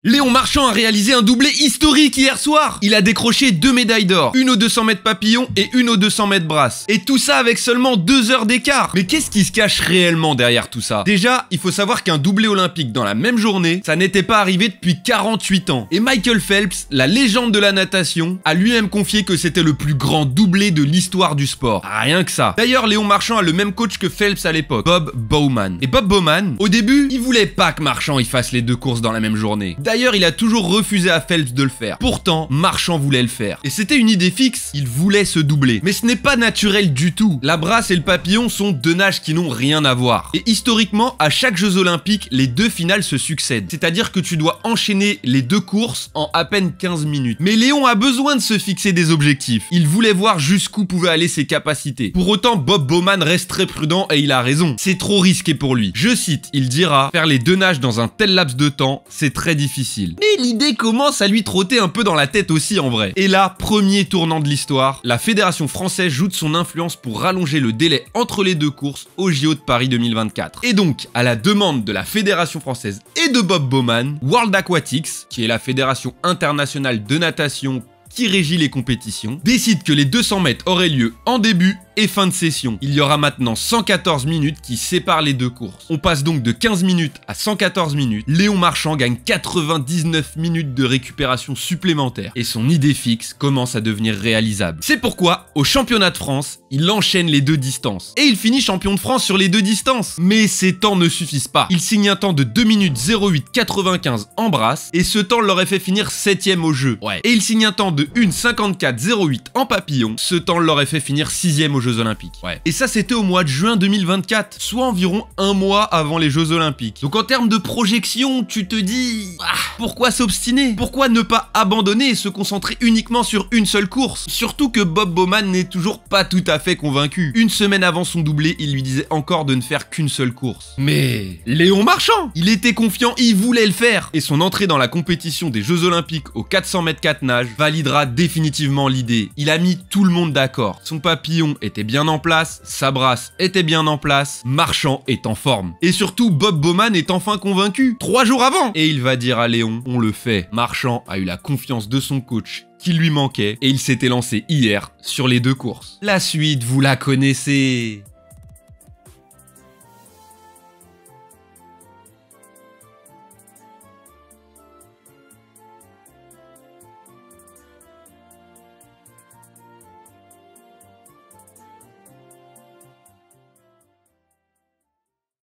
Léon Marchand a réalisé un doublé historique hier soir. Il a décroché 2 médailles d'or, une aux 200 mètres papillon et une aux 200 mètres brasse. Et tout ça avec seulement 2 heures d'écart. Mais qu'est-ce qui se cache réellement derrière tout ça? Déjà, il faut savoir qu'un doublé olympique dans la même journée, ça n'était pas arrivé depuis 48 ans. Et Michael Phelps, la légende de la natation, a lui-même confié que c'était le plus grand doublé de l'histoire du sport. Rien que ça. D'ailleurs, Léon Marchand a le même coach que Phelps à l'époque, Bob Bowman. Et Bob Bowman, au début, il voulait pas que Marchand il fasse les 2 courses dans la même journée. D'ailleurs, il a toujours refusé à Phelps de le faire. Pourtant, Marchand voulait le faire. Et c'était une idée fixe, il voulait se doubler. Mais ce n'est pas naturel du tout. La brasse et le papillon sont 2 nages qui n'ont rien à voir. Et historiquement, à chaque Jeux Olympiques, les 2 finales se succèdent. C'est-à-dire que tu dois enchaîner les 2 courses en à peine 15 minutes. Mais Léon a besoin de se fixer des objectifs. Il voulait voir jusqu'où pouvaient aller ses capacités. Pour autant, Bob Bowman reste très prudent et il a raison. C'est trop risqué pour lui. Je cite, il dira, faire les 2 nages dans un tel laps de temps, c'est très difficile. Mais l'idée commence à lui trotter un peu dans la tête aussi en vrai. Et là, premier tournant de l'histoire, la Fédération française joue de son influence pour rallonger le délai entre les 2 courses au JO de Paris 2024. Et donc, à la demande de la Fédération française et de Bob Bowman, World Aquatics, qui est la fédération internationale de natation qui régit les compétitions, décide que les 200 mètres auraient lieu en début et fin de session. Il y aura maintenant 114 minutes qui séparent les 2 courses. On passe donc de 15 minutes à 114 minutes. Léon Marchand gagne 99 minutes de récupération supplémentaire et son idée fixe commence à devenir réalisable. C'est pourquoi, au championnat de France, il enchaîne les 2 distances. Et il finit champion de France sur les 2 distances. Mais ces temps ne suffisent pas. Il signe un temps de 2 minutes 08,95 en brasse et ce temps l'aurait fait finir 7ème au jeu. Ouais. Et il signe un temps de 1,54,08 en papillon. Ce temps l'aurait fait finir 6ème au jeu Olympiques. Ouais. Et ça, c'était au mois de juin 2024, soit environ 1 mois avant les Jeux Olympiques. Donc en termes de projection, tu te dis, pourquoi s'obstiner? Pourquoi ne pas abandonner et se concentrer uniquement sur une seule course? Surtout que Bob Bowman n'est toujours pas tout à fait convaincu. Une semaine avant son doublé, il lui disait encore de ne faire qu'une seule course. Mais Léon Marchand, il était confiant, il voulait le faire. Et son entrée dans la compétition des Jeux Olympiques aux 400 mètres 4 nages validera définitivement l'idée. Il a mis tout le monde d'accord. Son papillon était bien en place, sa brasse était bien en place, Marchand est en forme. Et surtout, Bob Bowman est enfin convaincu, 3 jours avant. Et il va dire à Léon, on le fait. Marchand a eu la confiance de son coach qui lui manquait et il s'était lancé hier sur les 2 courses. La suite, vous la connaissez.